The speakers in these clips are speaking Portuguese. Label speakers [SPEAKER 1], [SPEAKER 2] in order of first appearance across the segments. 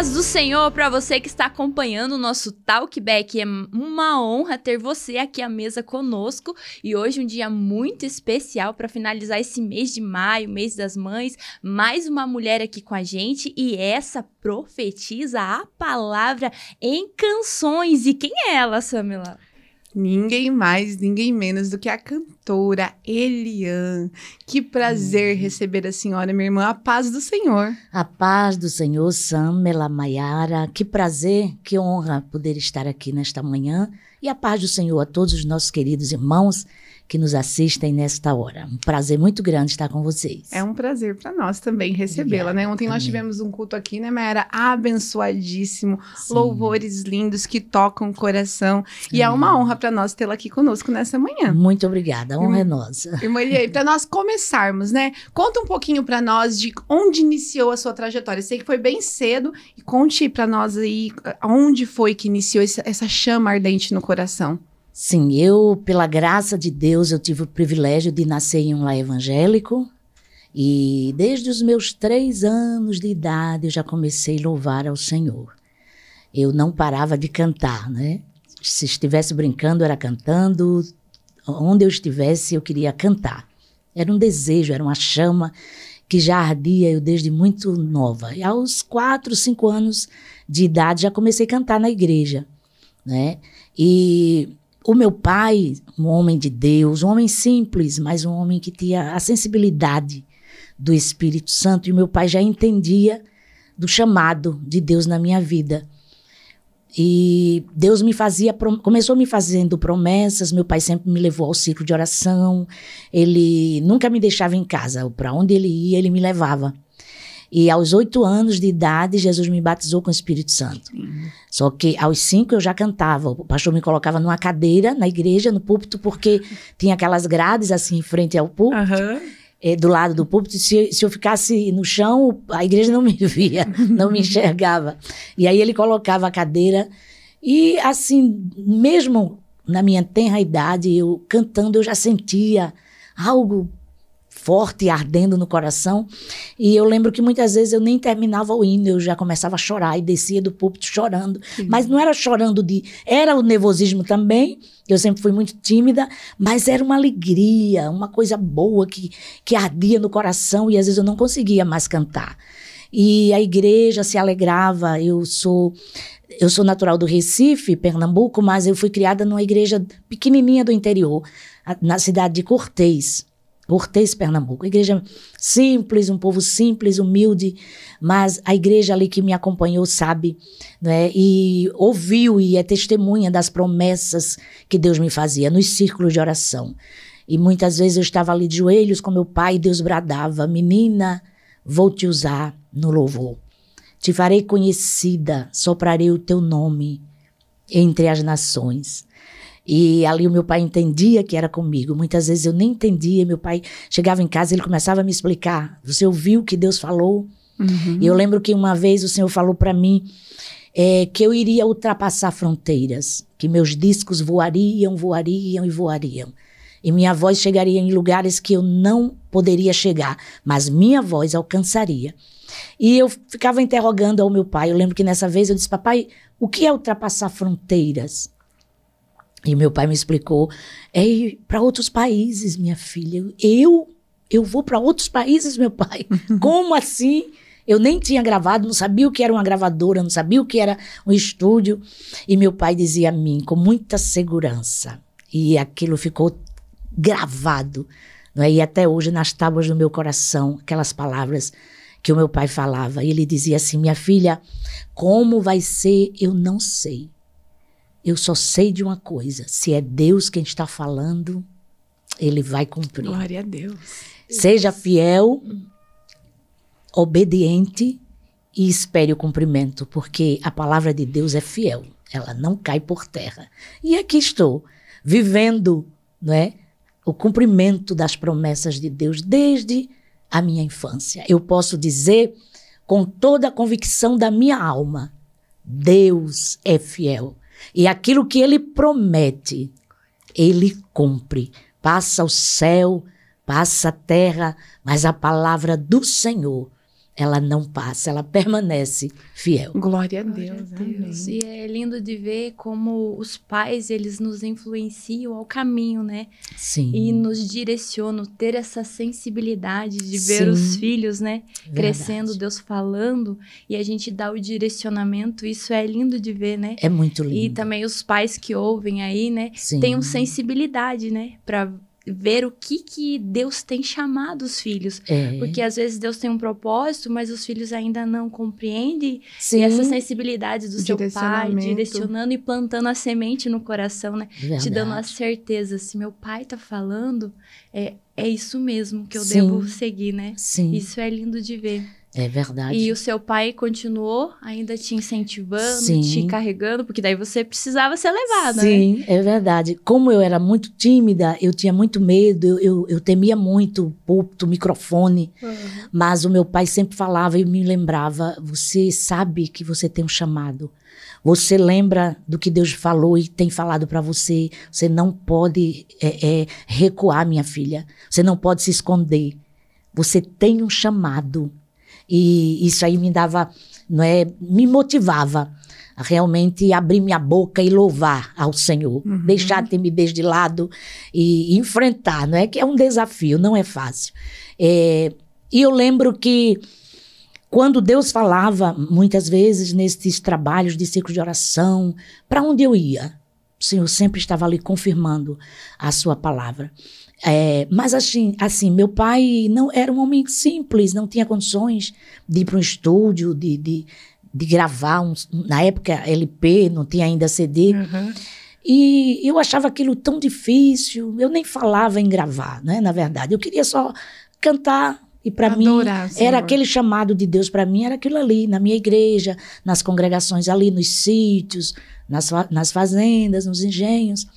[SPEAKER 1] paz do Senhor para você que está acompanhando o nosso Talkback. É uma honra ter você aqui à mesa conosco e hoje um dia muito especial para finalizar esse mês de maio, mês das mães. Mais uma mulher aqui com a gente e essa profetiza a palavra em canções. E quem é ela, Samila?
[SPEAKER 2] Ninguém mais, ninguém menos do que a cantora Eliane. Que prazer receber a senhora, minha irmã. A paz do Senhor.
[SPEAKER 3] A paz do Senhor, Samela Maiara. Que prazer, que honra poder estar aqui nesta manhã. E a paz do Senhor a todos os nossos queridos irmãos que nos assistem nesta hora. Um prazer muito grande estar com vocês.
[SPEAKER 2] É um prazer para nós também recebê-la, né? Ontem nós tivemos um culto aqui, né, Mayara? Abençoadíssimo. Sim. Louvores lindos que tocam o coração. E é uma honra para nós tê-la aqui conosco nessa manhã.
[SPEAKER 3] Muito obrigada, a honra é nossa.
[SPEAKER 2] Irmã Eliane, para nós começarmos, né? Conta um pouquinho para nós de onde iniciou a sua trajetória. Eu sei que foi bem cedo. E conte para nós aí onde foi que iniciou essa chama ardente no coração.
[SPEAKER 3] Sim, eu, pela graça de Deus, eu tive o privilégio de nascer em um lar evangélico e desde os meus 3 anos de idade eu já comecei a louvar ao Senhor. Eu não parava de cantar, né? Se estivesse brincando, era cantando. Onde eu estivesse, eu queria cantar. Era um desejo, era uma chama que já ardia eu desde muito nova. E aos 4, 5 anos de idade já comecei a cantar na igreja, né? E o meu pai, um homem de Deus, um homem simples, mas um homem que tinha a sensibilidade do Espírito Santo. E o meu pai já entendia do chamado de Deus na minha vida. E Deus começou me fazendo promessas. Meu pai sempre me levou ao ciclo de oração. Ele nunca me deixava em casa. Para onde ele ia, ele me levava. E aos 8 anos de idade, Jesus me batizou com o Espírito Santo. Só que aos 5 eu já cantava. O pastor me colocava numa cadeira na igreja, no púlpito, porque tinha aquelas grades assim em frente ao púlpito, do lado do púlpito. Se eu ficasse no chão, a igreja não me via, não me enxergava. E aí ele colocava a cadeira e assim, mesmo na minha tenra idade, eu cantando, eu já sentia algo forte, ardendo no coração. E eu lembro que muitas vezes eu nem terminava o hino, eu já começava a chorar e descia do púlpito chorando. Mas não era chorando era o nervosismo também, eu sempre fui muito tímida, mas era uma alegria, uma coisa boa que ardia no coração e às vezes eu não conseguia mais cantar. E a igreja se alegrava. Eu sou natural do Recife, Pernambuco, mas eu fui criada numa igreja pequenininha do interior, na cidade de Cortês, Pernambuco. Igreja simples, um povo simples, humilde, mas a igreja ali que me acompanhou sabe, né, e ouviu e é testemunha das promessas que Deus me fazia nos círculos de oração. E muitas vezes eu estava ali de joelhos com meu pai e Deus bradava: menina, vou te usar no louvor. Te farei conhecida, soprarei o teu nome entre as nações. E ali o meu pai entendia que era comigo. Muitas vezes eu nem entendia. Meu pai chegava em casa e ele começava a me explicar. Você ouviu o que Deus falou? E eu lembro que uma vez o Senhor falou para mim que eu iria ultrapassar fronteiras. Que meus discos voariam, voariam e voariam. E minha voz chegaria em lugares que eu não poderia chegar. Mas minha voz alcançaria. E eu ficava interrogando ao meu pai. Eu lembro que nessa vez eu disse: papai, o que é ultrapassar fronteiras? E meu pai me explicou: é ir para outros países, minha filha. Eu vou para outros países, meu pai. Como assim? Eu nem tinha gravado, não sabia o que era uma gravadora, não sabia o que era um estúdio. E meu pai dizia a mim, com muita segurança, e aquilo ficou gravado, não é? E até hoje, nas tábuas do meu coração, aquelas palavras que o meu pai falava. E ele dizia assim: minha filha, como vai ser, eu não sei. Eu só sei de uma coisa: se é Deus quem está falando, Ele vai cumprir.
[SPEAKER 2] Glória a Deus.
[SPEAKER 3] Seja fiel, obediente e espere o cumprimento, porque a palavra de Deus é fiel, ela não cai por terra. E aqui estou, vivendo, não é, o cumprimento das promessas de Deus desde a minha infância. Eu posso dizer com toda a convicção da minha alma: Deus é fiel. E aquilo que Ele promete, Ele cumpre. Passa o céu, passa a terra, mas a palavra do Senhor, ela não passa, ela permanece fiel.
[SPEAKER 2] Glória a
[SPEAKER 1] Glória
[SPEAKER 2] Deus.
[SPEAKER 1] a Deus.
[SPEAKER 2] Amém.
[SPEAKER 1] E é lindo de ver como os pais, eles nos influenciam ao caminho, né?
[SPEAKER 3] Sim.
[SPEAKER 1] E nos direcionam, ter essa sensibilidade de ver
[SPEAKER 3] Sim.
[SPEAKER 1] os filhos, né?
[SPEAKER 3] Verdade.
[SPEAKER 1] Crescendo, Deus falando, e a gente dá o direcionamento, isso é lindo de ver, né?
[SPEAKER 3] É muito lindo.
[SPEAKER 1] E também os pais que ouvem aí, né?
[SPEAKER 3] Sim.
[SPEAKER 1] Tenham sensibilidade, né? Pra ver o que Deus tem chamado os filhos.
[SPEAKER 3] É.
[SPEAKER 1] Porque às vezes Deus tem um propósito, mas os filhos ainda não compreendem.
[SPEAKER 3] Sim.
[SPEAKER 1] E essa sensibilidade do seu pai,
[SPEAKER 2] Direcionamento.
[SPEAKER 1] direcionando e plantando a semente no coração, né?
[SPEAKER 3] Verdade.
[SPEAKER 1] Te dando a certeza, se meu pai tá falando, é isso mesmo que eu
[SPEAKER 3] Sim.
[SPEAKER 1] devo seguir, né?
[SPEAKER 3] Sim,
[SPEAKER 1] Isso é lindo de ver.
[SPEAKER 3] é verdade.
[SPEAKER 1] E o seu pai continuou ainda te incentivando,
[SPEAKER 3] Sim.
[SPEAKER 1] te carregando, porque daí você precisava ser levada, né?
[SPEAKER 3] Sim, é verdade. Como eu era muito tímida, eu tinha muito medo, eu temia muito o púlpito, o microfone, mas o meu pai sempre falava e me lembrava, você sabe que você tem um chamado, você lembra do que Deus falou e tem falado para você, você não pode recuar, minha filha, você não pode se esconder, você tem um chamado. E isso aí me dava, me motivava a realmente abrir minha boca e louvar ao Senhor. Deixar a timidez de lado e enfrentar, que é um desafio, não é fácil. E eu lembro que quando Deus falava, muitas vezes, nesses trabalhos de ciclo de oração, para onde eu ia, o Senhor sempre estava ali confirmando a sua palavra. Mas assim, meu pai não era um homem simples, não tinha condições de ir para um estúdio, de gravar, na época LP, não tinha ainda CD. E eu achava aquilo tão difícil, eu nem falava em gravar, na verdade. Eu queria só cantar e para mim era aquele chamado de Deus, para mim era aquilo ali, na minha igreja, nas congregações ali, nos sítios, nas fazendas, nos engenhos.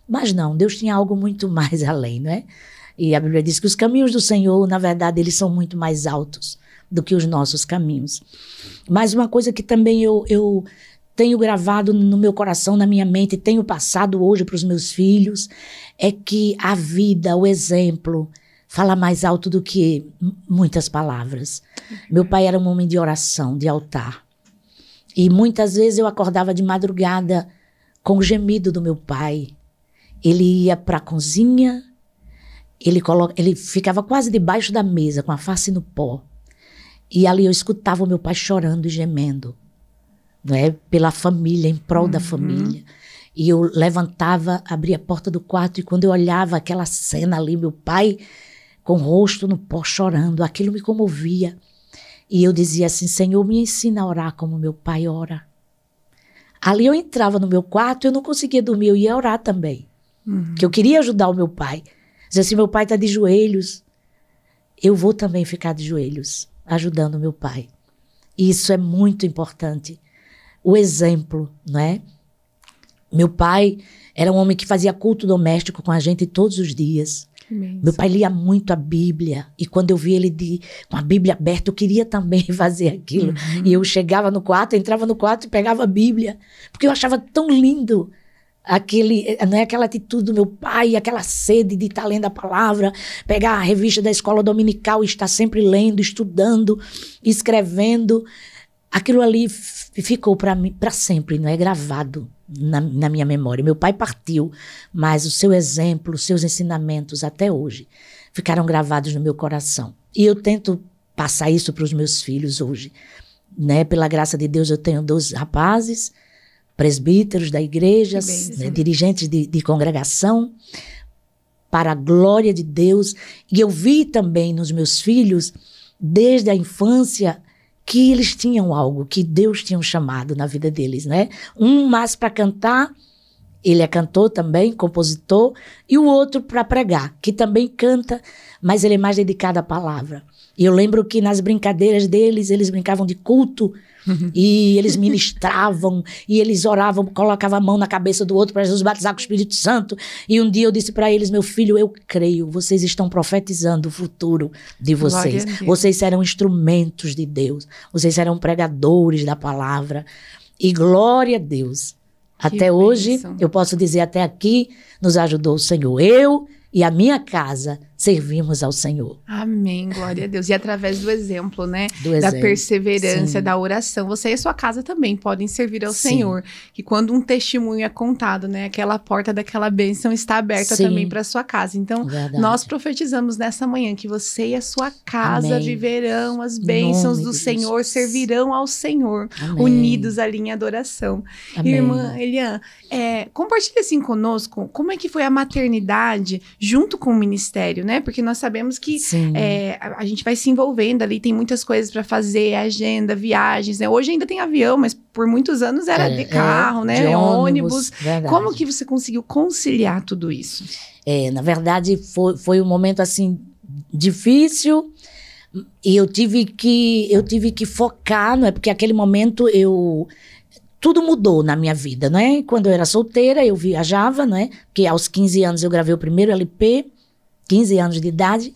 [SPEAKER 3] Mas não, Deus tinha algo muito mais além, E a Bíblia diz que os caminhos do Senhor, na verdade, eles são muito mais altos do que os nossos caminhos. Mas uma coisa que também eu tenho gravado no meu coração, na minha mente, tenho passado hoje para os meus filhos, é que a vida, o exemplo, fala mais alto do que muitas palavras. Meu pai era um homem de oração, de altar. E muitas vezes eu acordava de madrugada com o gemido do meu pai. Ele ia para a cozinha, ele ficava quase debaixo da mesa, com a face no pó. E ali eu escutava o meu pai chorando e gemendo, pela família, em prol da família. E eu levantava, abria a porta do quarto, e quando eu olhava aquela cena ali, meu pai com o rosto no pó chorando, aquilo me comovia. E eu dizia assim, Senhor, me ensina a orar como meu pai ora. Ali eu entrava no meu quarto, eu não conseguia dormir, eu ia orar também. Que eu queria ajudar o meu pai. Dizia assim, meu pai está de joelhos, eu vou também ficar de joelhos, ajudando o meu pai. E isso é muito importante. O exemplo, Meu pai era um homem que fazia culto doméstico com a gente todos os dias. Meu pai lia muito a Bíblia. E quando eu vi ele com a Bíblia aberta, eu queria também fazer aquilo. E eu chegava no quarto, entrava no quarto e pegava a Bíblia. Porque eu achava tão lindo aquela atitude do meu pai, aquela sede de estar lendo a palavra, pegar a revista da escola dominical e estar sempre lendo, estudando, escrevendo. Aquilo ali ficou para mim, para sempre, gravado na minha memória. Meu pai partiu, mas o seu exemplo, os seus ensinamentos até hoje ficaram gravados no meu coração. E eu tento passar isso para os meus filhos hoje. Pela graça de Deus, eu tenho 2 rapazes, presbíteros da igreja, dirigentes de congregação, para a glória de Deus. E eu vi também nos meus filhos, desde a infância, que eles tinham algo, que Deus tinha um chamado na vida deles, Um mais para cantar, ele é cantor também, compositor, e o outro para pregar, que também canta, mas ele é mais dedicado à palavra. E eu lembro que nas brincadeiras deles, eles brincavam de culto, e eles ministravam, e eles oravam, colocavam a mão na cabeça do outro para Jesus batizar com o Espírito Santo. E um dia eu disse para eles, meu filho, eu creio, vocês estão profetizando o futuro de vocês. Vocês serão instrumentos de Deus, vocês serão pregadores da palavra. E glória a Deus. Até hoje, eu posso dizer, até aqui, nos ajudou o Senhor. Eu e a minha casa servimos ao Senhor.
[SPEAKER 2] Amém, glória a Deus. E através do exemplo, né?
[SPEAKER 3] Do
[SPEAKER 2] Da
[SPEAKER 3] exemplo.
[SPEAKER 2] perseverança,
[SPEAKER 3] Sim.
[SPEAKER 2] da oração. Você e a sua casa também podem servir ao
[SPEAKER 3] Sim.
[SPEAKER 2] Senhor. Que quando um testemunho é contado, né? Aquela porta daquela bênção está aberta
[SPEAKER 3] Sim.
[SPEAKER 2] também para a sua casa. Então,
[SPEAKER 3] Verdade.
[SPEAKER 2] nós profetizamos nessa manhã que você e a sua casa
[SPEAKER 3] Amém.
[SPEAKER 2] viverão as
[SPEAKER 3] Em
[SPEAKER 2] bênçãos
[SPEAKER 3] nome
[SPEAKER 2] do
[SPEAKER 3] de
[SPEAKER 2] Senhor,
[SPEAKER 3] Jesus.
[SPEAKER 2] servirão ao Senhor,
[SPEAKER 3] Amém.
[SPEAKER 2] unidos ali em adoração.
[SPEAKER 3] Amém.
[SPEAKER 2] Irmã Eliane, compartilha assim conosco como é que foi a maternidade junto com o ministério, né? Porque nós sabemos que
[SPEAKER 3] Sim.
[SPEAKER 2] a gente vai se envolvendo ali, tem muitas coisas para fazer, agenda, viagens, né? Hoje ainda tem avião, mas por muitos anos era de carro, né?
[SPEAKER 3] De
[SPEAKER 2] ônibus.
[SPEAKER 3] Verdade.
[SPEAKER 2] Como que você conseguiu conciliar tudo isso?
[SPEAKER 3] Na verdade, foi um momento assim difícil e eu tive que focar, não é? Porque aquele momento tudo mudou na minha vida, não é? Quando eu era solteira, eu viajava, não é? Porque aos 15 anos eu gravei o primeiro LP, 15 anos de idade,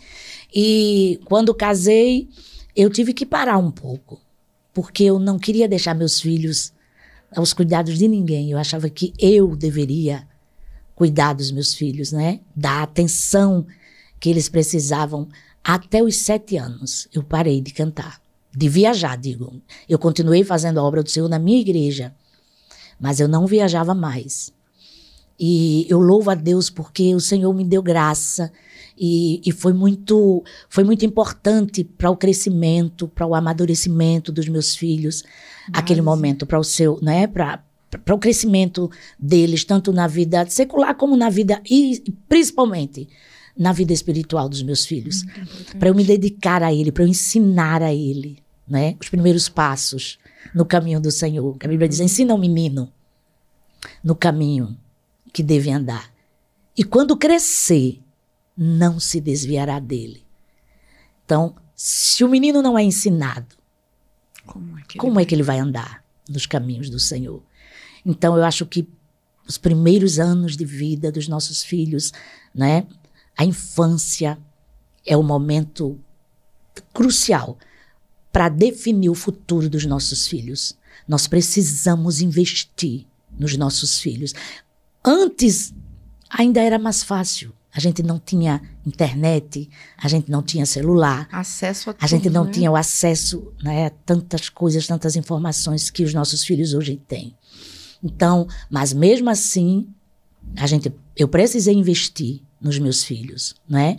[SPEAKER 3] e quando casei, eu tive que parar um pouco, porque eu não queria deixar meus filhos aos cuidados de ninguém. Eu achava que eu deveria cuidar dos meus filhos, né? Dar a atenção que eles precisavam. Até os 7 anos, eu parei de cantar, de viajar, digo. Eu continuei fazendo a obra do Senhor na minha igreja, mas eu não viajava mais. E eu louvo a Deus porque o Senhor me deu graça e foi muito importante para o crescimento, para o amadurecimento dos meus filhos, aquele momento, para o seu, né, para o crescimento deles, tanto na vida secular como na vida, e principalmente na vida espiritual dos meus filhos, para eu me dedicar a Ele, para eu ensinar a Ele, né, os primeiros passos no caminho do Senhor. A Bíblia diz: ensina o menino no caminho que deve andar, e quando crescer, não se desviará dele. Então, se o menino não é ensinado, como é que ele vai andar nos caminhos do Senhor? Então, eu acho que os primeiros anos de vida dos nossos filhos, né, a infância é o momento crucial para definir o futuro dos nossos filhos. Nós precisamos investir nos nossos filhos. Antes, ainda era mais fácil. A gente não tinha internet, a gente não tinha celular.
[SPEAKER 2] Acesso a tudo,
[SPEAKER 3] a gente não
[SPEAKER 2] né?
[SPEAKER 3] tinha o acesso, né, a tantas coisas, tantas informações que os nossos filhos hoje têm. Então, mas mesmo assim, eu precisei investir nos meus filhos, né?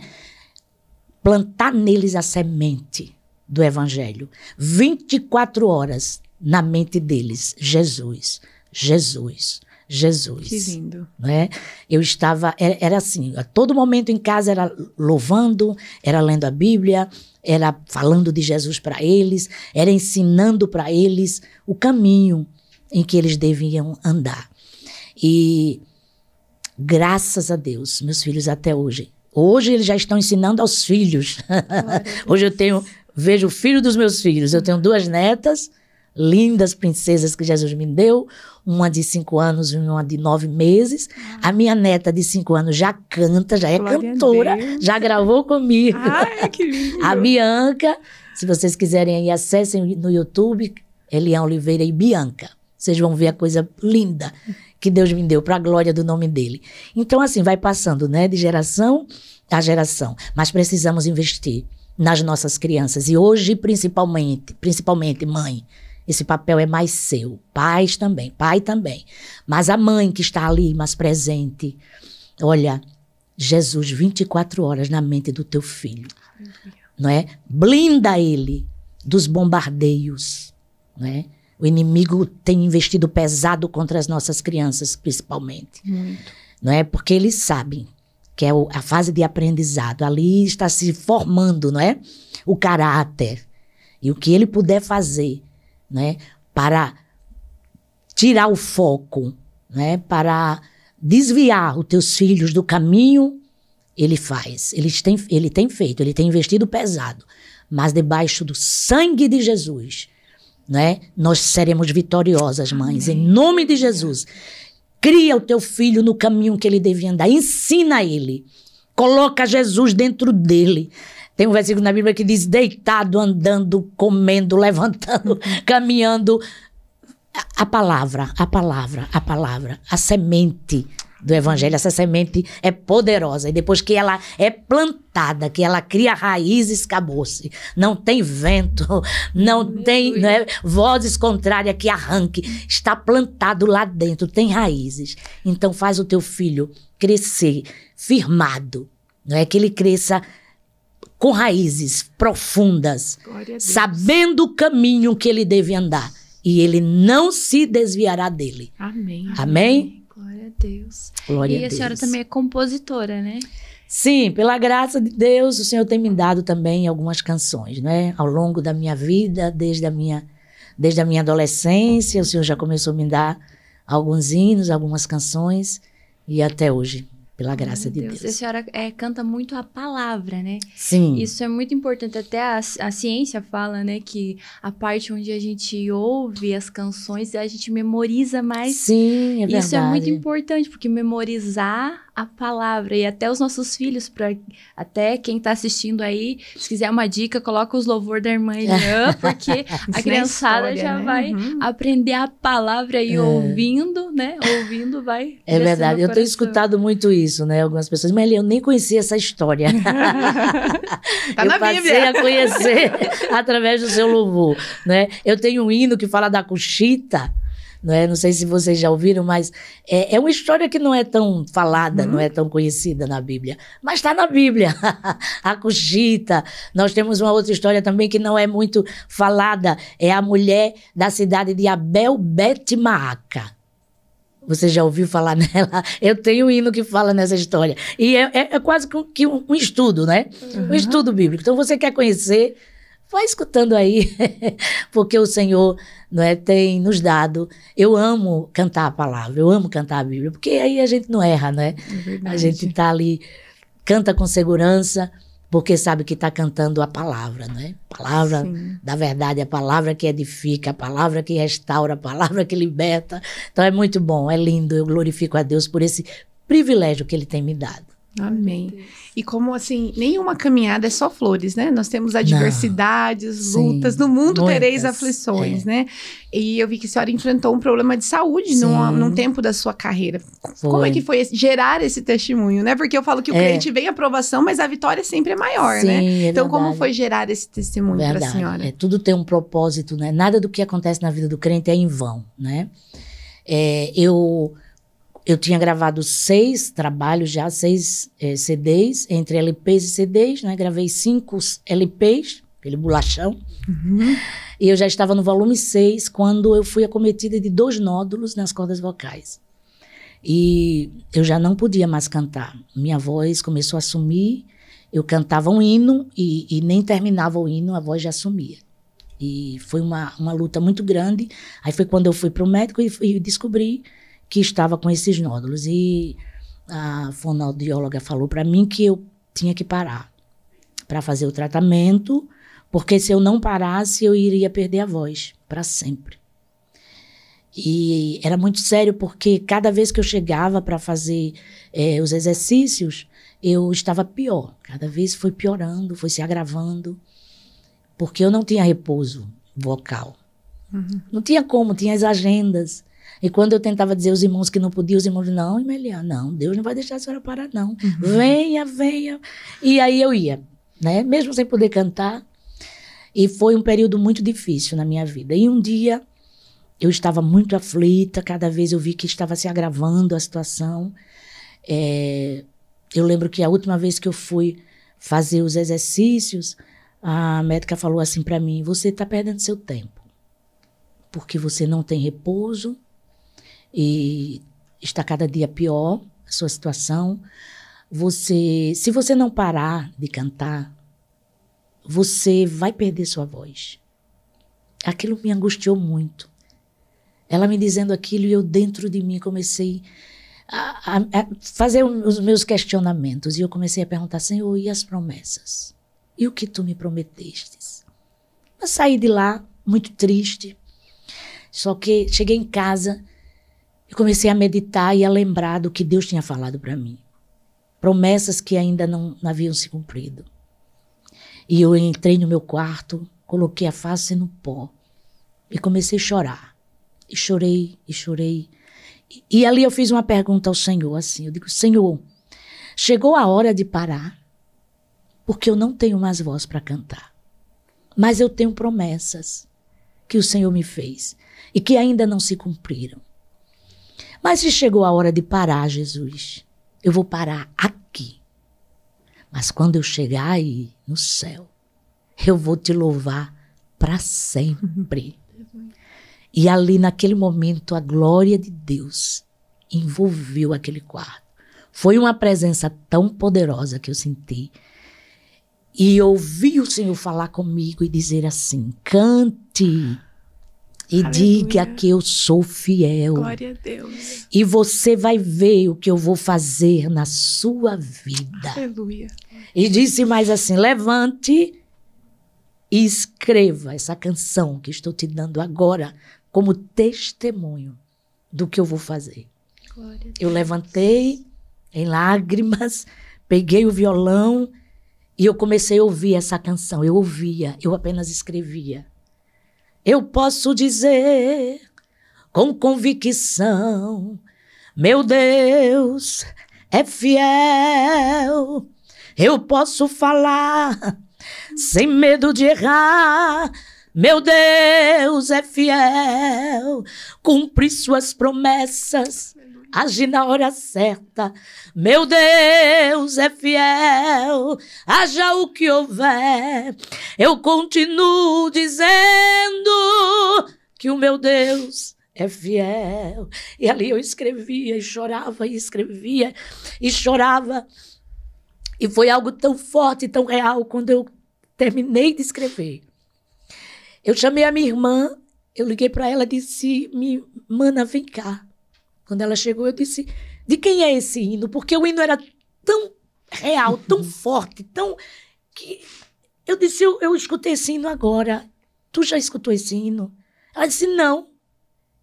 [SPEAKER 3] Plantar neles a semente do Evangelho. 24 horas na mente deles. Jesus, Jesus, Jesus.
[SPEAKER 2] Que lindo.
[SPEAKER 3] Né? Eu estava, era assim, a todo momento em casa era louvando, era lendo a Bíblia, era falando de Jesus para eles, era ensinando para eles o caminho em que eles deviam andar. E graças a Deus, meus filhos até hoje eles já estão ensinando aos filhos. Hoje vejo o filho dos meus filhos. Eu tenho 2 netas, lindas princesas que Jesus me deu, uma de 5 anos e uma de 9 meses. A minha neta de 5 anos já canta, já é
[SPEAKER 2] Glória
[SPEAKER 3] cantora,
[SPEAKER 2] a Deus.
[SPEAKER 3] já gravou comigo.
[SPEAKER 2] Ai, que lindo.
[SPEAKER 3] A Bianca, se vocês quiserem aí, acessem no YouTube, Eliane Oliveira e Bianca. Vocês vão ver a coisa linda que Deus me deu, para a glória do nome dele. Então, assim, vai passando, né, de geração a geração. Mas precisamos investir nas nossas crianças. E hoje, principalmente, mãe, esse papel é mais seu. Pais também, pai também. Mas a mãe que está ali, mais presente. Olha, Jesus, 24 horas na mente do teu filho. Não é? Blinda ele dos bombardeios, não é? O inimigo tem investido pesado contra as nossas crianças, principalmente.
[SPEAKER 2] Muito.
[SPEAKER 3] Não é? Porque eles sabem que é a fase de aprendizado. Ali está se formando, não é? O caráter. E o que ele puder fazer, né? Para tirar o foco, né? Para desviar os teus filhos do caminho, ele faz. Ele tem feito, ele tem investido pesado. Mas debaixo do sangue de Jesus, né? Nós seremos vitoriosas, mães. Amém. Em nome de Jesus. Cria o teu filho no caminho que ele devia andar. Ensina ele. Coloca Jesus dentro dele. Tem um versículo na Bíblia que diz: deitado, andando, comendo, levantando, caminhando. A palavra, a semente do evangelho. Essa semente é poderosa. E depois que ela é plantada, que ela cria raízes, acabou-se. Não tem vento, não tem vozes contrárias que arranque. Está plantado lá dentro, tem raízes. Então faz o teu filho crescer firmado. Não é que ele cresça com raízes profundas, sabendo o caminho que ele deve andar. E ele não se desviará dele.
[SPEAKER 2] Amém.
[SPEAKER 3] Amém?
[SPEAKER 1] Glória a Deus.
[SPEAKER 3] Glória a
[SPEAKER 1] E a
[SPEAKER 3] Deus.
[SPEAKER 1] senhora também é compositora, né?
[SPEAKER 3] Sim, pela graça de Deus, o Senhor tem me dado também algumas canções, né? Ao longo da minha vida, desde a minha adolescência, o Senhor já começou a me dar alguns hinos, algumas canções, e até hoje, pela graça de Deus.
[SPEAKER 1] A senhora canta muito a palavra, né?
[SPEAKER 3] Sim.
[SPEAKER 1] Isso é muito importante. Até a ciência fala, né, que a parte onde a gente ouve as canções, a gente memoriza mais.
[SPEAKER 3] Sim, é verdade.
[SPEAKER 1] Isso é muito importante, porque memorizar a palavra, e até os nossos filhos, até quem está assistindo aí, se quiser uma dica, coloca os louvor da irmã Elian, porque a criançada já vai aprender a palavra e ouvindo, né? Ouvindo vai.
[SPEAKER 3] É verdade, eu tenho escutado muito isso, né? Algumas pessoas, mas eu nem conhecia essa história.
[SPEAKER 2] Tá na Bíblia.
[SPEAKER 3] Eu passei a conhecer através do seu louvor, né? Eu tenho um hino que fala da Cuxita, não sei se vocês já ouviram, mas é uma história que não é tão falada, não é tão conhecida na Bíblia, mas está na Bíblia. A Cuxita. Nós temos uma outra história também que não é muito falada, é a mulher da cidade de Abel Bet-Maaca. Você já ouviu falar nela? Eu tenho um hino que fala nessa história. E é quase que um estudo, né? Um estudo bíblico. Então, você quer conhecer, vai escutando aí, porque o Senhor tem nos dado. Eu amo cantar a palavra, eu amo cantar a Bíblia, porque aí a gente não erra, né? A gente está ali, canta com segurança, porque sabe que está cantando a palavra, né? A palavra da verdade, a palavra que edifica, a palavra que restaura, a palavra que liberta. Então é muito bom, é lindo, eu glorifico a Deus por esse privilégio que Ele tem me dado.
[SPEAKER 2] Amém. E como assim, nenhuma caminhada é só flores, né? Nós temos adversidades, lutas, no mundo muitas, tereis aflições, né? E eu vi que a senhora enfrentou um problema de saúde num tempo da sua carreira. Como é que foi gerar esse testemunho, né? Porque eu falo que o crente vem a aprovação, mas a vitória sempre é maior, né? Então, como foi gerar esse testemunho para a senhora?
[SPEAKER 3] Tudo tem um propósito, né? Nada do que acontece na vida do crente é em vão, né? Eu tinha gravado 6 trabalhos já, 6 CDs, entre LPs e CDs, né? Gravei 5 LPs, aquele bolachão. E eu já estava no volume 6, quando eu fui acometida de 2 nódulos nas cordas vocais. E eu já não podia mais cantar. Minha voz começou a sumir, eu cantava um hino e nem terminava o hino, a voz já sumia. E foi uma luta muito grande. Aí foi quando eu fui para o médico e descobri que estava com esses nódulos. E a fonoaudióloga falou para mim que eu tinha que parar para fazer o tratamento, porque se eu não parasse, eu iria perder a voz para sempre. E era muito sério, porque cada vez que eu chegava para fazer os exercícios, eu estava pior. Cada vez foi piorando, foi se agravando, porque eu não tinha repouso vocal. Não tinha como, tinha as agendas. E quando eu tentava dizer aos irmãos que não podia, os irmãos diziam, não, Emelian, não, Deus não vai deixar a senhora parar, não. Venha, venha. E aí eu ia, né? Mesmo sem poder cantar. E foi um período muito difícil na minha vida. E um dia eu estava muito aflita, cada vez eu vi que estava se agravando a situação. Eu lembro que a última vez que eu fui fazer os exercícios, a médica falou assim para mim, você está perdendo seu tempo, porque você não tem repouso, e está cada dia pior a sua situação. Se você não parar de cantar, você vai perder sua voz. Aquilo me angustiou muito. Ela me dizendo aquilo e eu dentro de mim comecei a fazer os meus questionamentos. E eu comecei a perguntar, Senhor, e as promessas? E o que tu me prometestes? Eu saí de lá muito triste. Só que cheguei em casa e comecei a meditar e a lembrar do que Deus tinha falado para mim. Promessas que ainda não haviam se cumprido. E eu entrei no meu quarto, coloquei a face no pó e comecei a chorar. E chorei, e chorei. E ali eu fiz uma pergunta ao Senhor, assim, eu digo, Senhor, chegou a hora de parar, porque eu não tenho mais voz para cantar. Mas eu tenho promessas que o Senhor me fez e que ainda não se cumpriram. Mas se chegou a hora de parar, Jesus, eu vou parar aqui. Mas quando eu chegar aí no céu, eu vou te louvar para sempre. E ali, naquele momento, a glória de Deus envolveu aquele quarto. Foi uma presença tão poderosa que eu senti. E ouvi o Senhor falar comigo e dizer assim, cante e
[SPEAKER 2] Aleluia.
[SPEAKER 3] diga que eu sou fiel.
[SPEAKER 2] Glória a Deus.
[SPEAKER 3] E você vai ver o que eu vou fazer na sua vida.
[SPEAKER 2] Aleluia.
[SPEAKER 3] E disse mais assim, levante e escreva essa canção que estou te dando agora como testemunho do que eu vou fazer.
[SPEAKER 1] Glória a Deus.
[SPEAKER 3] Eu levantei em lágrimas, peguei o violão e eu comecei a ouvir essa canção. Eu ouvia, eu apenas escrevia. Eu posso dizer com convicção, meu Deus é fiel. Eu posso falar sem medo de errar. Meu Deus é fiel, cumpre suas promessas, age na hora certa. Meu Deus é fiel, haja o que houver. Eu continuo dizendo que o meu Deus é fiel. E ali eu escrevia e chorava e escrevia e chorava. E foi algo tão forte, tão real, quando eu terminei de escrever. Eu chamei a minha irmã, eu liguei para ela e disse, mana, vem cá. Quando ela chegou, eu disse, de quem é esse hino? Porque o hino era tão real, tão forte, tão... que eu disse, eu escutei esse hino agora. Tu já escutou esse hino? Ela disse, não.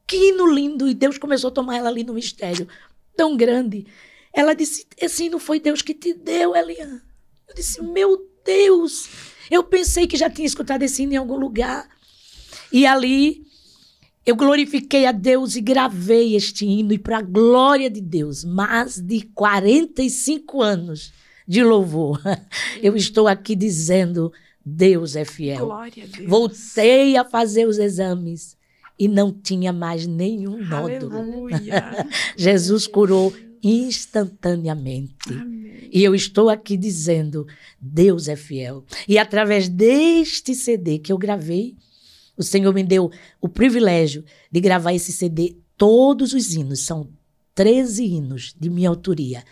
[SPEAKER 3] Que hino lindo. E Deus começou a tomar ela ali no mistério, tão grande. Ela disse, esse hino foi Deus que te deu, Eliane. Eu disse, meu Deus. Eu pensei que já tinha escutado esse hino em algum lugar. E ali eu glorifiquei a Deus e gravei este hino. E para a glória de Deus, mais de 45 anos de louvor, eu estou aqui dizendo, Deus é fiel.
[SPEAKER 2] Glória a Deus.
[SPEAKER 3] Voltei a fazer os exames e não tinha mais nenhum nódulo.
[SPEAKER 2] Aleluia.
[SPEAKER 3] Jesus curou instantaneamente.
[SPEAKER 2] Amém.
[SPEAKER 3] E eu estou aqui dizendo, Deus é fiel. E através deste CD que eu gravei, o Senhor me deu o privilégio de gravar esse CD, todos os hinos, são 13 hinos de minha autoria.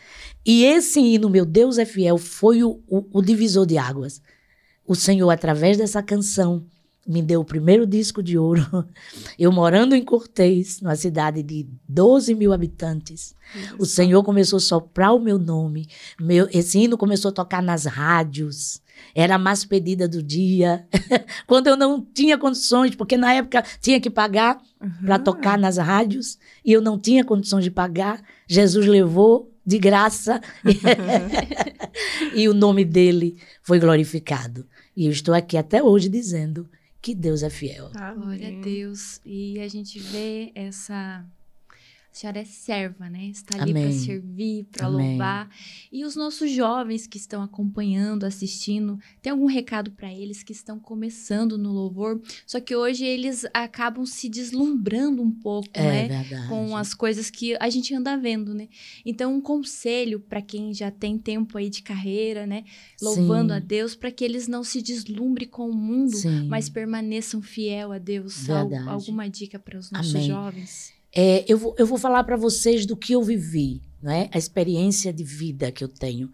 [SPEAKER 3] E esse hino, meu Deus é fiel, foi o divisor de águas. O Senhor, através dessa canção, me deu o primeiro disco de ouro. Eu morando em Cortês, numa cidade de 12 mil habitantes. O Senhor começou a soprar o meu nome. Esse hino começou a tocar nas rádios. Era a mais pedida do dia. Quando eu não tinha condições, porque na época tinha que pagar para tocar nas rádios, e eu não tinha condições de pagar. Jesus levou de graça. E o nome dele foi glorificado. E eu estou aqui até hoje dizendo que Deus é fiel.
[SPEAKER 1] Glória a Deus. E a gente vê essa... A senhora é serva, né? Está ali para servir, para louvar. E os nossos jovens que estão acompanhando, assistindo, tem algum recado para eles que estão começando no louvor? Só que hoje eles acabam se deslumbrando um pouco, né?
[SPEAKER 3] Verdade.
[SPEAKER 1] Com as coisas que a gente anda vendo, né? Então, um conselho para quem já tem tempo aí de carreira, né? Louvando a Deus, para que eles não se deslumbrem com o mundo, mas permaneçam fiel a Deus. Alguma dica para os nossos jovens?
[SPEAKER 3] Eu vou falar para vocês do que eu vivi, né? A experiência de vida que eu tenho.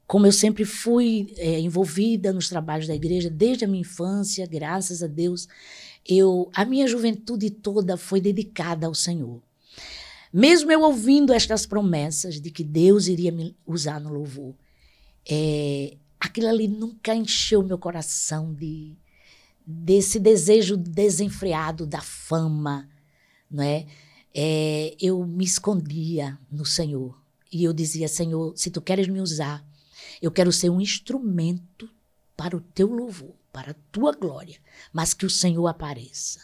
[SPEAKER 3] Como eu sempre fui envolvida nos trabalhos da igreja, desde a minha infância, graças a Deus, a minha juventude toda foi dedicada ao Senhor. Mesmo eu ouvindo estas promessas de que Deus iria me usar no louvor, aquilo ali nunca encheu meu coração desse desejo desenfreado da fama, não é? Eu me escondia no Senhor e eu dizia, Senhor, se tu queres me usar, eu quero ser um instrumento para o teu louvor, para a tua glória, mas que o Senhor apareça.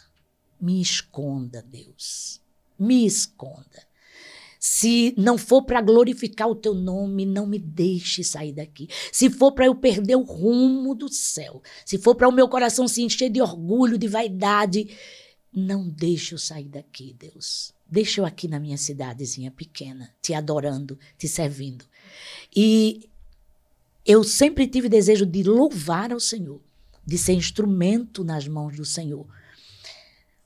[SPEAKER 3] Me esconda, Deus. me esconda. Se não for para glorificar o teu nome, não me deixe sair daqui. Se for para eu perder o rumo do céu, se for para o meu coração se encher de orgulho, de vaidade, não deixe eu sair daqui, Deus. Deixa eu aqui na minha cidadezinha pequena, te adorando, te servindo. E eu sempre tive desejo de louvar ao Senhor, de ser instrumento nas mãos do Senhor.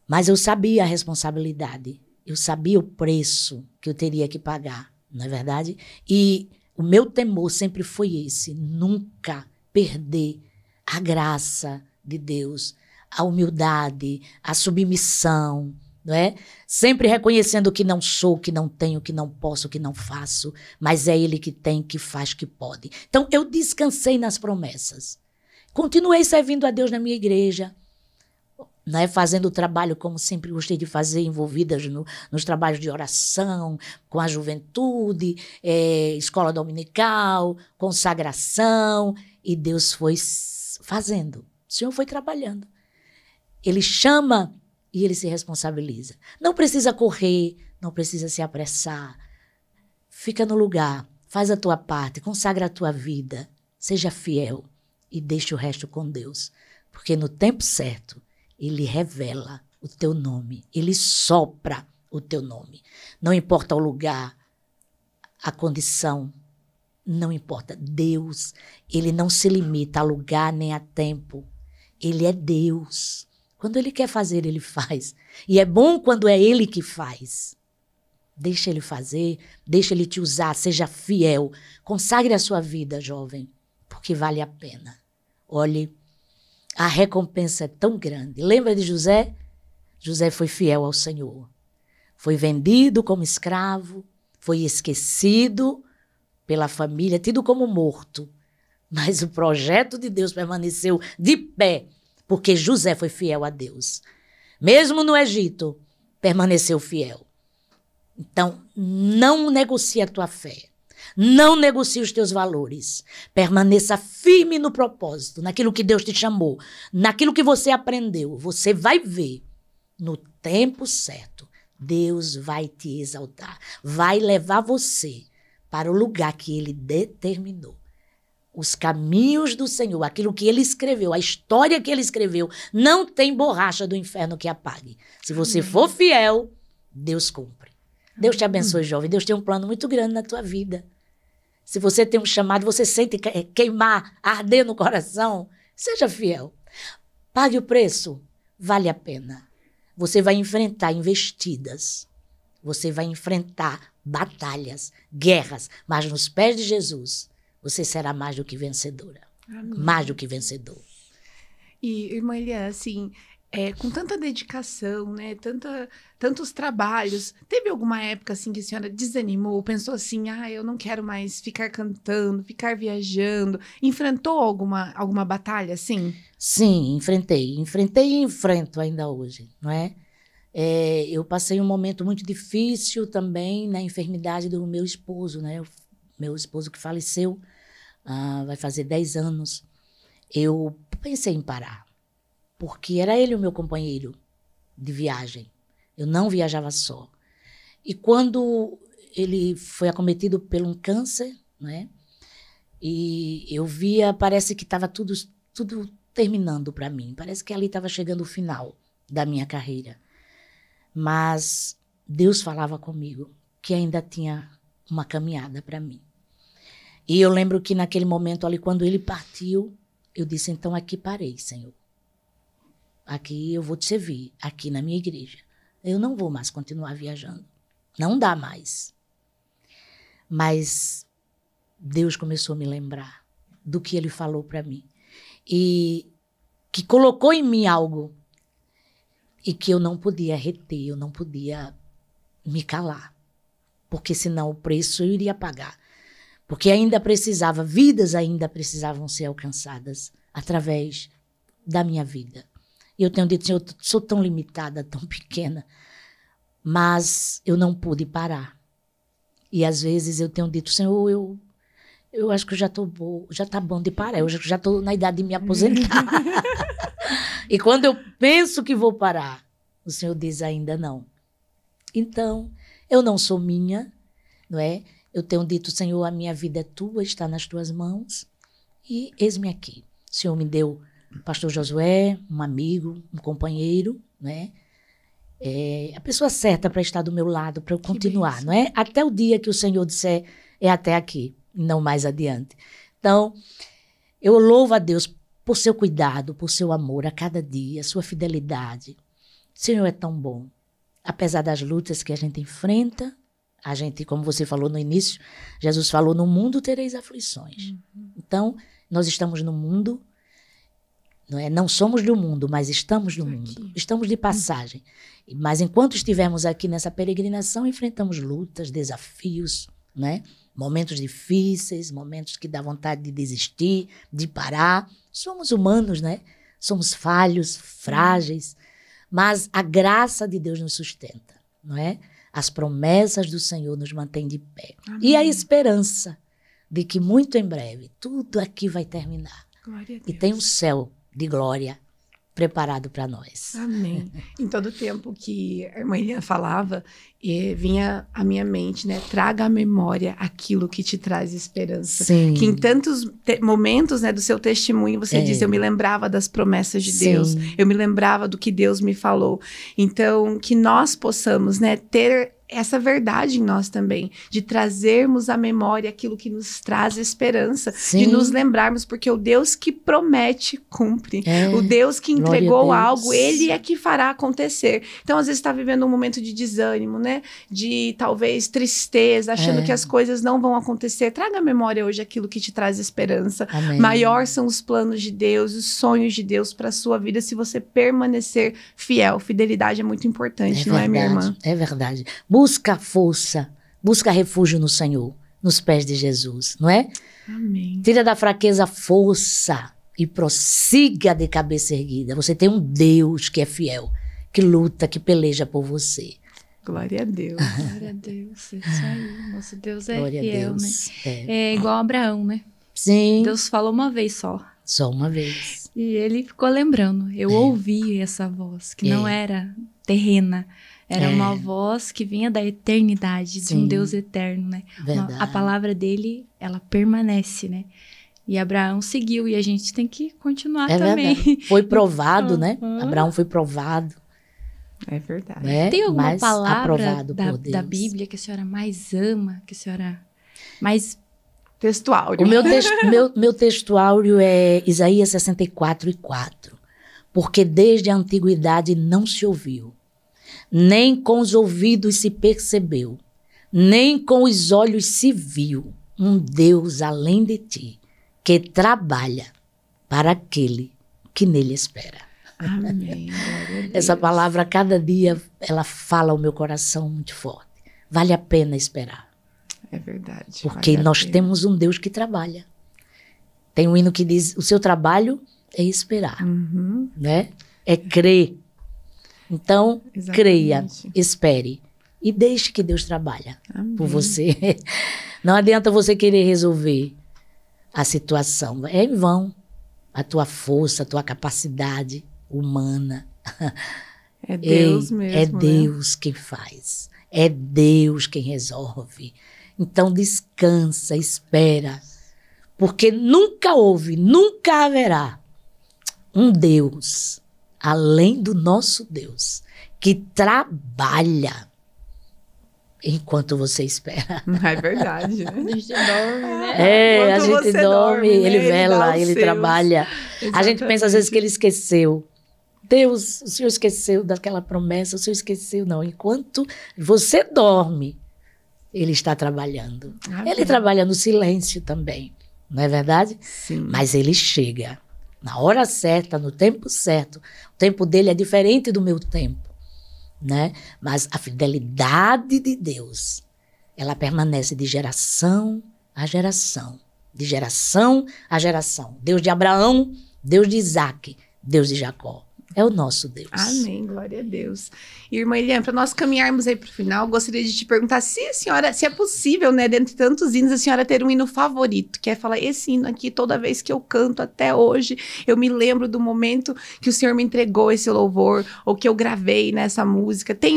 [SPEAKER 3] Mas eu sabia a responsabilidade. Eu sabia o preço que eu teria que pagar, não é verdade? E o meu temor sempre foi esse, nunca perder a graça de Deus, a humildade, a submissão, não é? Sempre reconhecendo que não sou, que não tenho, que não posso, que não faço, mas é Ele que tem, que faz, que pode. Então eu descansei nas promessas. Continuei servindo a Deus na minha igreja, né, fazendo o trabalho como sempre gostei de fazer, envolvidas nos trabalhos de oração, com a juventude, escola dominical, consagração, e Deus foi fazendo. O Senhor foi trabalhando. Ele chama e Ele se responsabiliza. Não precisa correr, não precisa se apressar. Fica no lugar, faz a tua parte, consagra a tua vida, seja fiel e deixa o resto com Deus, porque no tempo certo Ele revela o teu nome, Ele sopra o teu nome. Não importa o lugar, a condição, não importa. Deus, Ele não se limita a lugar nem a tempo. Ele é Deus. Quando Ele quer fazer, Ele faz. E é bom quando é Ele que faz. Deixa Ele fazer, deixa Ele te usar, seja fiel. Consagre a sua vida, jovem, porque vale a pena. Olhe, a recompensa é tão grande. Lembra de José? José foi fiel ao Senhor. Foi vendido como escravo, foi esquecido pela família, tido como morto. Mas o projeto de Deus permaneceu de pé, porque José foi fiel a Deus. Mesmo no Egito, permaneceu fiel. Então, não negocie a tua fé. Não negocie os teus valores. Permaneça firme no propósito, naquilo que Deus te chamou, naquilo que você aprendeu. Você vai ver, no tempo certo, Deus vai te exaltar. Vai levar você para o lugar que Ele determinou. Os caminhos do Senhor, aquilo que Ele escreveu, a história que Ele escreveu, não tem borracha do inferno que apague. Se você for fiel, Deus cumpre. Deus te abençoe, jovem. Deus tem um plano muito grande na tua vida. Se você tem um chamado, você sente queimar, arder no coração, seja fiel. Pague o preço, vale a pena. Você vai enfrentar investidas. Você vai enfrentar batalhas, guerras, mas nos pés de Jesus, você será mais do que vencedora. Amém. Mais do que vencedor.
[SPEAKER 2] E, irmã Eliane, assim, com tanta dedicação, né, tantos trabalhos, teve alguma época assim que a senhora desanimou, pensou assim, eu não quero mais ficar cantando, ficar viajando, enfrentou alguma batalha assim?
[SPEAKER 3] Sim, enfrentei e enfrento ainda hoje, não é? Eu passei um momento muito difícil também na enfermidade do meu esposo, né? Meu esposo que faleceu, vai fazer 10 anos. Eu pensei em parar, porque era ele o meu companheiro de viagem. Eu não viajava só. E quando ele foi acometido por um câncer, né? E eu via, parece que estava tudo terminando para mim. Parece que ali estava chegando o final da minha carreira. Mas Deus falava comigo que ainda tinha uma caminhada para mim. E eu lembro que naquele momento ali, quando ele partiu, eu disse, então aqui parei, Senhor. Aqui eu vou te servir, aqui na minha igreja. Eu não vou mais continuar viajando. Não dá mais. Mas Deus começou a me lembrar do que Ele falou para mim. E que colocou em mim algo e que eu não podia reter, eu não podia me calar. Porque senão o preço eu iria pagar. Porque ainda precisava, vidas ainda precisavam ser alcançadas através da minha vida. E eu tenho dito, Senhor, eu sou tão limitada, tão pequena, mas eu não pude parar. E às vezes eu tenho dito, Senhor, eu acho que eu já está bom de parar, eu já estou na idade de me aposentar. E quando eu penso que vou parar, o Senhor diz ainda não. Então, eu não sou minha, não é? Eu tenho dito, Senhor, a minha vida é tua, está nas tuas mãos. E eis-me aqui. O Senhor me deu o pastor Josué, um amigo, um companheiro, né? A pessoa certa para estar do meu lado, para eu continuar, não é? Até o dia que o Senhor disser, é até aqui, não mais adiante. Então, eu louvo a Deus por seu cuidado, por seu amor a cada dia, sua fidelidade. O Senhor é tão bom. Apesar das lutas que a gente enfrenta, a gente, como você falou no início, Jesus falou, no mundo tereis aflições. Então, nós estamos no mundo, não somos do mundo, mas estamos no mundo. Estamos de passagem. Mas enquanto estivermos aqui nessa peregrinação, enfrentamos lutas, desafios, né? Momentos difíceis, momentos que dá vontade de desistir, de parar. Somos humanos, né? Somos falhos, frágeis, mas a graça de Deus nos sustenta, não é? As promessas do Senhor nos mantêm de pé. Amém. E a esperança de que muito em breve tudo aqui vai terminar.
[SPEAKER 2] Glória a Deus.
[SPEAKER 3] E tem um céu de glória preparado para nós.
[SPEAKER 2] Amém. Em todo o tempo que a irmã Eliana falava, vinha à minha mente, né? Traga à memória aquilo que te traz esperança.
[SPEAKER 3] Sim.
[SPEAKER 2] Que em tantos momentos, né, do seu testemunho, você diz, eu me lembrava das promessas de Deus. Eu me lembrava do que Deus me falou. Então, que nós possamos, né, ter essa verdade em nós também, de trazermos à memória aquilo que nos traz esperança, de nos lembrarmos, porque o Deus que promete, cumpre. O Deus que entregou algo, Ele é que fará acontecer. Então, às vezes, está vivendo um momento de desânimo, né? De, talvez, tristeza, achando que as coisas não vão acontecer. Traga à memória hoje aquilo que te traz esperança.
[SPEAKER 3] Amém.
[SPEAKER 2] Maior são os planos de Deus, os sonhos de Deus para a sua vida, se você permanecer fiel. Fidelidade é muito importante, não é, minha irmã?
[SPEAKER 3] É verdade. Busca força, busca refúgio no Senhor, nos pés de Jesus, não é?
[SPEAKER 2] Amém.
[SPEAKER 3] Tira da fraqueza força e prossiga de cabeça erguida. Você tem um Deus que é fiel, que luta, que peleja por você.
[SPEAKER 2] Glória a Deus.
[SPEAKER 1] Glória a Deus, é isso aí. Nosso Deus é
[SPEAKER 3] Glória
[SPEAKER 1] fiel,
[SPEAKER 3] a Deus.
[SPEAKER 1] né? É igual Abraão, né?
[SPEAKER 3] Sim.
[SPEAKER 1] Deus falou uma vez só.
[SPEAKER 3] Só uma vez.
[SPEAKER 1] E ele ficou lembrando. Eu ouvi essa voz, que não era terrena. Era uma voz que vinha da eternidade, de um Deus eterno, né?
[SPEAKER 3] Verdade.
[SPEAKER 1] A palavra dele, ela permanece, né? E Abraão seguiu, e a gente tem que continuar também.
[SPEAKER 3] Verdade. Foi provado, né? Abraão foi provado.
[SPEAKER 2] É verdade.
[SPEAKER 3] Né?
[SPEAKER 1] Tem alguma
[SPEAKER 3] Mas
[SPEAKER 1] palavra
[SPEAKER 3] aprovado por Deus.
[SPEAKER 1] da Bíblia que a senhora mais ama, que a senhora mais...
[SPEAKER 2] Textuário.
[SPEAKER 3] O meu textuário é Isaías 64:4. Porque desde a antiguidade não se ouviu, nem com os ouvidos se percebeu, nem com os olhos se viu um Deus além de ti, que trabalha para aquele que nele espera.
[SPEAKER 2] Amém.
[SPEAKER 3] Essa palavra, cada dia, ela fala ao meu coração muito forte. Vale a pena esperar.
[SPEAKER 2] É verdade.
[SPEAKER 3] Porque nós temos um Deus que trabalha. Tem um hino que diz, o seu trabalho é esperar, né? É crer. Então, creia, espere e deixe que Deus trabalhe por você. Não adianta você querer resolver a situação. É em vão a tua força, a tua capacidade humana.
[SPEAKER 2] É Deus mesmo.
[SPEAKER 3] É Deus quem faz. É Deus quem resolve. Então, descansa, espera. Porque nunca houve, nunca haverá um Deus além do nosso Deus, que trabalha enquanto você espera.
[SPEAKER 2] É verdade, né?
[SPEAKER 1] A gente dorme, né?
[SPEAKER 3] A gente dorme, ele vela, ele trabalha.
[SPEAKER 2] Exatamente.
[SPEAKER 3] A gente pensa às vezes que ele esqueceu. Deus, o Senhor esqueceu daquela promessa, o Senhor esqueceu. Não, enquanto você dorme, ele está trabalhando. Ele trabalha no silêncio também, não é verdade?
[SPEAKER 2] Sim.
[SPEAKER 3] Mas ele chega na hora certa, no tempo certo. O tempo dele é diferente do meu tempo, né? Mas a fidelidade de Deus, ela permanece de geração a geração. De geração a geração. Deus de Abraão, Deus de Isaac, Deus de Jacó. É o nosso Deus.
[SPEAKER 2] Amém, glória a Deus. E, irmã Eliane, para nós caminharmos aí para o final, gostaria de te perguntar se a senhora, se é possível, né, dentre tantos hinos, a senhora ter um hino favorito, que é falar, esse hino aqui, toda vez que eu canto até hoje, eu me lembro do momento que o Senhor me entregou esse louvor, ou que eu gravei nessa música. Tem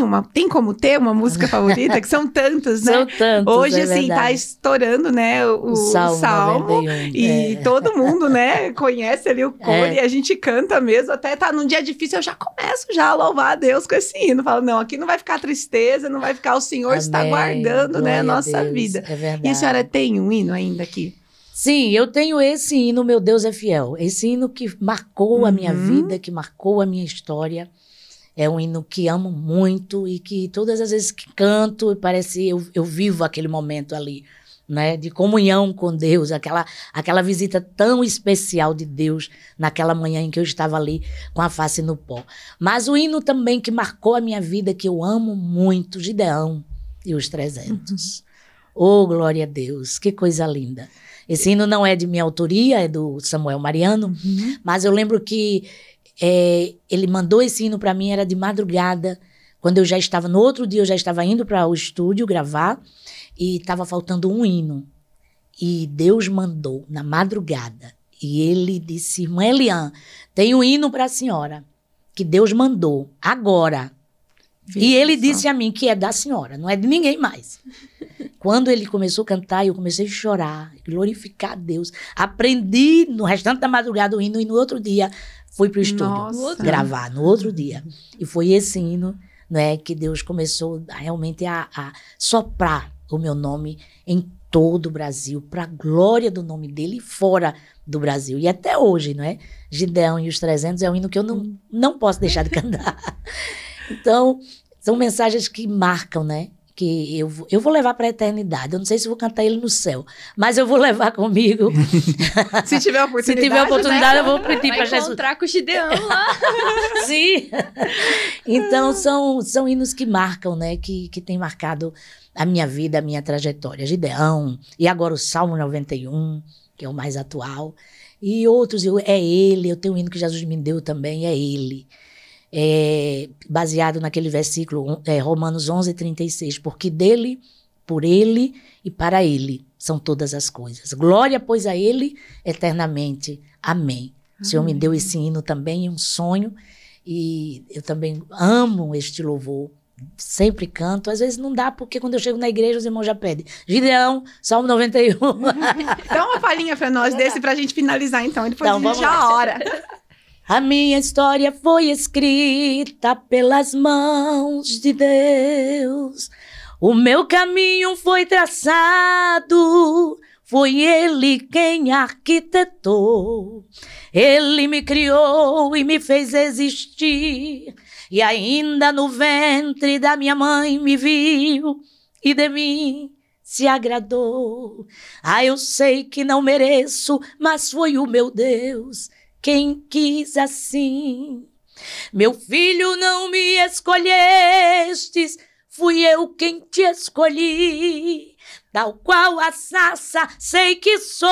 [SPEAKER 2] como ter uma música favorita? Que são tantas, né?
[SPEAKER 3] São tantas,
[SPEAKER 2] hoje,
[SPEAKER 3] é
[SPEAKER 2] assim,
[SPEAKER 3] verdade.
[SPEAKER 2] tá estourando, né, o Salmo
[SPEAKER 3] 91,
[SPEAKER 2] e todo mundo, né, conhece ali o coro e a gente canta mesmo, até tá num dia difícil, eu já começo já a louvar a Deus com esse hino. Falo, não, aqui não vai ficar tristeza, não vai ficar, o Senhor está guardando, né, a nossa vida.
[SPEAKER 3] É verdade.
[SPEAKER 2] E a senhora tem um hino ainda aqui?
[SPEAKER 3] Sim, eu tenho esse hino, Meu Deus é Fiel. Esse hino que marcou a minha vida, que marcou a minha história. É um hino que amo muito e que todas as vezes que canto, parece eu vivo aquele momento ali, né, de comunhão com Deus, aquela visita tão especial de Deus naquela manhã em que eu estava ali com a face no pó. Mas o hino também que marcou a minha vida, que eu amo muito, Gideão e os 300. Oh, glória a Deus, que coisa linda. Esse hino não é de minha autoria, é do Samuel Mariano, mas eu lembro que ele mandou esse hino para mim, era de madrugada, quando eu já estava, no outro dia eu já estava indo para o estúdio gravar, e estava faltando um hino. E Deus mandou na madrugada. E ele disse, irmã Eliane, tem um hino para a senhora, que Deus mandou agora. E ele disse a mim que é da senhora, não é de ninguém mais. Quando ele começou a cantar, eu comecei a chorar, glorificar a Deus. Aprendi no restante da madrugada o hino e no outro dia fui para o estúdio gravar, no outro dia. E foi esse hino, né, que Deus começou realmente a soprar o meu nome em todo o Brasil, para a glória do nome dele e fora do Brasil. E até hoje, não é? Gideão e os 300 é um hino que eu não posso deixar de cantar. Então, são mensagens que marcam, né? Que eu vou levar para a eternidade. Eu não sei se vou cantar ele no céu, mas eu vou levar comigo.
[SPEAKER 2] Se tiver oportunidade,
[SPEAKER 3] se tiver oportunidade, né? Eu vou pedir para Jesus.
[SPEAKER 1] Vai encontrar com o Gideão lá.
[SPEAKER 3] Sim. Então, são hinos que marcam, né? Que tem marcado a minha vida, a minha trajetória. Gideão, e agora o Salmo 91, que é o mais atual. E outros, é ele, eu tenho um hino que Jesus me deu também, é ele. Baseado naquele versículo, Romanos 11:36, porque dele, por ele e para ele são todas as coisas. Glória, pois, a ele eternamente. Amém. O Senhor me deu esse hino também, um sonho, e eu também amo este louvor. Sempre canto, às vezes não dá, porque quando eu chego na igreja os irmãos já pedem Gideão, Salmo 91.
[SPEAKER 2] Dá uma palhinha pra nós desse pra gente finalizar então, depois a gente já ora.
[SPEAKER 3] A minha história foi escrita pelas mãos de Deus, o meu caminho foi traçado, foi Ele quem arquitetou. Ele me criou e me fez existir, e ainda no ventre da minha mãe me viu e de mim se agradou. Eu sei que não mereço, mas foi o meu Deus quem quis assim. Meu filho, não me escolhestes, fui eu quem te escolhi. Tal qual a sarça sei que sou,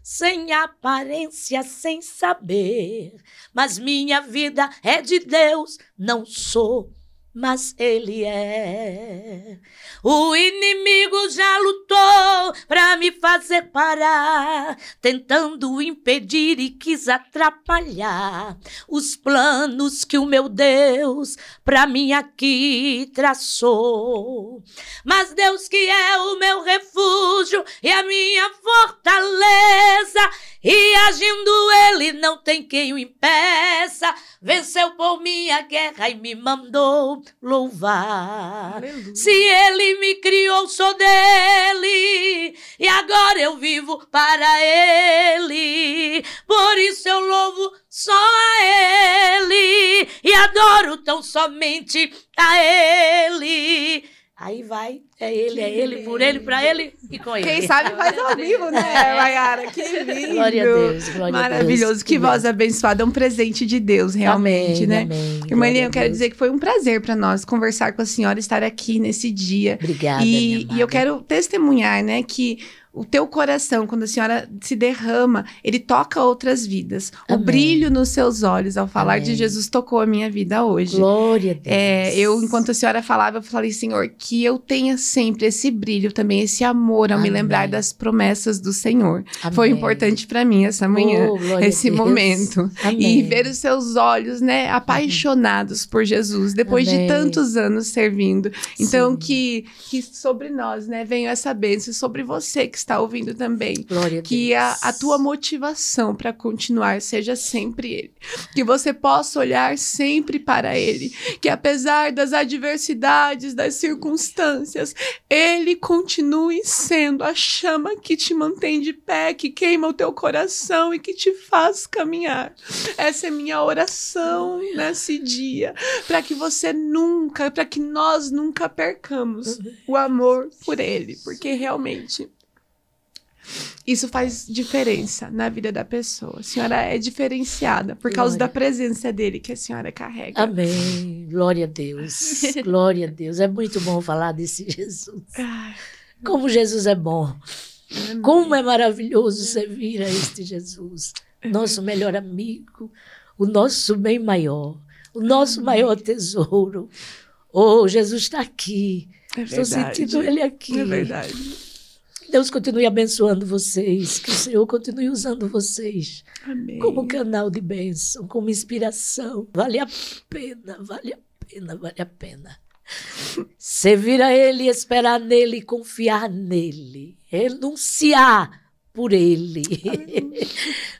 [SPEAKER 3] sem aparência, sem saber. Mas minha vida é de Deus, não sou, mas Ele é. O inimigo já lutou pra me fazer parar, tentando impedir e quis atrapalhar os planos que o meu Deus pra mim aqui traçou. Mas Deus, que é o meu refúgio e a minha fortaleza, e agindo Ele não tem quem o impeça, venceu por minha guerra e me mandou louvar. Aleluia. Se Ele me criou, sou dele, e agora eu vivo para Ele. Por isso eu louvo só a Ele e adoro tão somente a Ele. Aí vai, é Ele, por Ele, pra Ele e com Ele.
[SPEAKER 2] Quem sabe faz ao vivo, né, Maiara? Que lindo.
[SPEAKER 3] Glória a Deus, glória
[SPEAKER 2] maravilhoso,
[SPEAKER 3] a Deus.
[SPEAKER 2] que voz abençoada, é um presente de Deus, realmente,
[SPEAKER 3] amém,
[SPEAKER 2] né?
[SPEAKER 3] Amém.
[SPEAKER 2] Irmã Eliane, eu quero dizer que foi um prazer para nós conversar com a senhora, estar aqui nesse dia.
[SPEAKER 3] Obrigada,
[SPEAKER 2] e eu quero testemunhar, né, que o teu coração, quando a senhora se derrama, ele toca outras vidas.
[SPEAKER 3] Amém.
[SPEAKER 2] O brilho nos seus olhos ao falar
[SPEAKER 3] Amém.
[SPEAKER 2] de Jesus tocou a minha vida hoje.
[SPEAKER 3] Glória a Deus.
[SPEAKER 2] Eu, enquanto a senhora falava, eu falei, Senhor, que eu tenha sempre esse brilho também, esse amor ao me
[SPEAKER 3] Amém.
[SPEAKER 2] lembrar das promessas do Senhor.
[SPEAKER 3] Amém.
[SPEAKER 2] Foi importante para mim essa manhã,
[SPEAKER 3] Oh, glória a
[SPEAKER 2] esse
[SPEAKER 3] Deus.
[SPEAKER 2] momento.
[SPEAKER 3] Amém.
[SPEAKER 2] E ver os seus olhos, né, apaixonados por Jesus, depois
[SPEAKER 3] Amém.
[SPEAKER 2] de tantos anos servindo. Então,
[SPEAKER 3] Sim.
[SPEAKER 2] que sobre nós, né, venha essa bênção, sobre você que está ouvindo também.
[SPEAKER 3] Glória a
[SPEAKER 2] Que
[SPEAKER 3] Deus.
[SPEAKER 2] a tua motivação para continuar seja sempre Ele. Que você possa olhar sempre para Ele. Que apesar das adversidades, das circunstâncias, Ele continue sendo a chama que te mantém de pé, que queima o teu coração e que te faz caminhar. Essa é minha oração nesse dia. Para que você nunca, para que nós nunca percamos o amor por Ele. Porque realmente isso faz diferença na vida da pessoa. A senhora é diferenciada por causa da presença dele que a senhora carrega.
[SPEAKER 3] Amém. Glória a Deus. Glória a Deus. É muito bom falar desse Jesus.
[SPEAKER 2] Ai,
[SPEAKER 3] Como Jesus é bom.
[SPEAKER 2] amém.
[SPEAKER 3] Como é maravilhoso servir a este Jesus. Nosso melhor amigo. O nosso bem maior. O nosso maior tesouro. Oh, Jesus está aqui.
[SPEAKER 2] É
[SPEAKER 3] Estou
[SPEAKER 2] verdade.
[SPEAKER 3] sentindo ele aqui.
[SPEAKER 2] É verdade.
[SPEAKER 3] Deus continue abençoando vocês. Que o Senhor continue usando vocês
[SPEAKER 2] Amém.
[SPEAKER 3] como canal de bênção, como inspiração. Vale a pena, vale a pena, vale a pena. Servir a Ele, esperar nele, confiar nele, renunciar por Ele.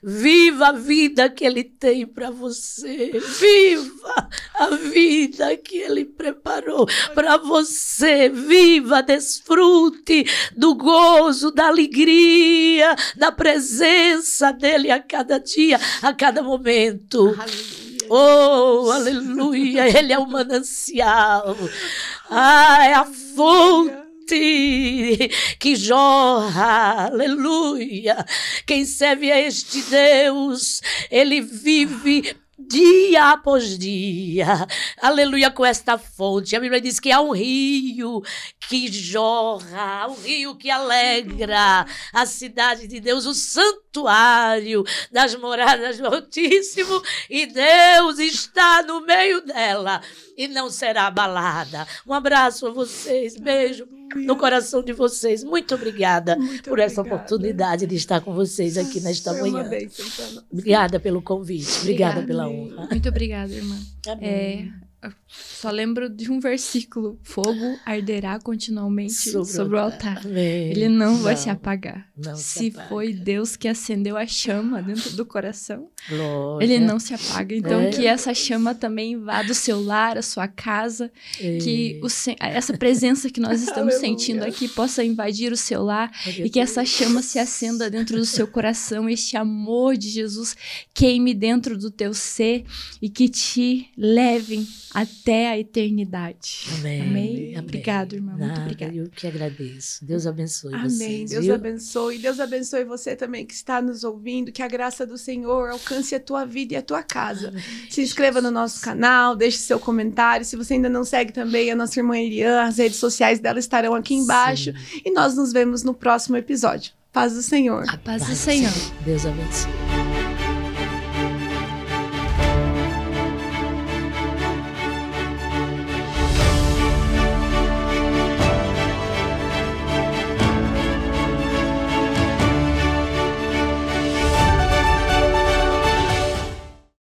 [SPEAKER 3] Viva a vida que Ele tem para você. Viva a vida que Ele preparou para você. Viva, desfrute do gozo, da alegria, da presença dEle a cada dia, a cada momento.
[SPEAKER 2] Aleluia.
[SPEAKER 3] Oh, aleluia, Ele é o manancial, é a fonte que jorra, aleluia. Quem serve a este Deus, ele vive dia após dia, aleluia, com esta fonte. A Bíblia diz que há um rio que jorra, um rio que alegra a cidade de Deus, o santuário das moradas do Altíssimo, e Deus está no meio dela e não será abalada. Um abraço a vocês, beijo no coração de vocês. Muito obrigada por essa oportunidade de estar com vocês aqui nesta
[SPEAKER 2] Foi uma
[SPEAKER 3] manhã.
[SPEAKER 2] bênção pra nós.
[SPEAKER 3] Obrigada pelo convite, obrigada
[SPEAKER 2] Obrigada.
[SPEAKER 3] pela honra.
[SPEAKER 1] Muito obrigada, irmã.
[SPEAKER 3] Amém.
[SPEAKER 1] Eu só lembro de um versículo: fogo arderá continuamente sobre o altar.
[SPEAKER 3] Amém.
[SPEAKER 1] Ele não vai se apagar.
[SPEAKER 3] Não se
[SPEAKER 1] Se
[SPEAKER 3] apaga.
[SPEAKER 1] foi Deus que acendeu a chama dentro do coração,
[SPEAKER 3] Glória.
[SPEAKER 1] ele não se apaga. Então,
[SPEAKER 3] É.
[SPEAKER 1] que essa chama também vá do seu lar, a sua casa, que essa presença que nós estamos
[SPEAKER 2] Aleluia.
[SPEAKER 1] sentindo aqui possa invadir o seu lar e que essa chama se acenda dentro do seu coração, este amor de Jesus queime dentro do teu ser e que te levem até a eternidade.
[SPEAKER 3] Amém.
[SPEAKER 1] Amém? Obrigado, irmã. Muito
[SPEAKER 3] Nada,
[SPEAKER 1] obrigada.
[SPEAKER 3] eu que agradeço. Deus abençoe
[SPEAKER 2] Amém.
[SPEAKER 3] vocês.
[SPEAKER 2] Deus
[SPEAKER 3] viu?
[SPEAKER 2] abençoe. Deus abençoe você também que está nos ouvindo. Que a graça do Senhor alcance a tua vida e a tua casa. Se inscreva no nosso canal, deixe seu comentário. Se você ainda não segue também a nossa irmã Eliane, as redes sociais dela estarão aqui embaixo.
[SPEAKER 3] Sim.
[SPEAKER 2] E nós nos vemos no próximo episódio. Paz do Senhor.
[SPEAKER 1] A paz do Senhor.
[SPEAKER 3] Deus abençoe.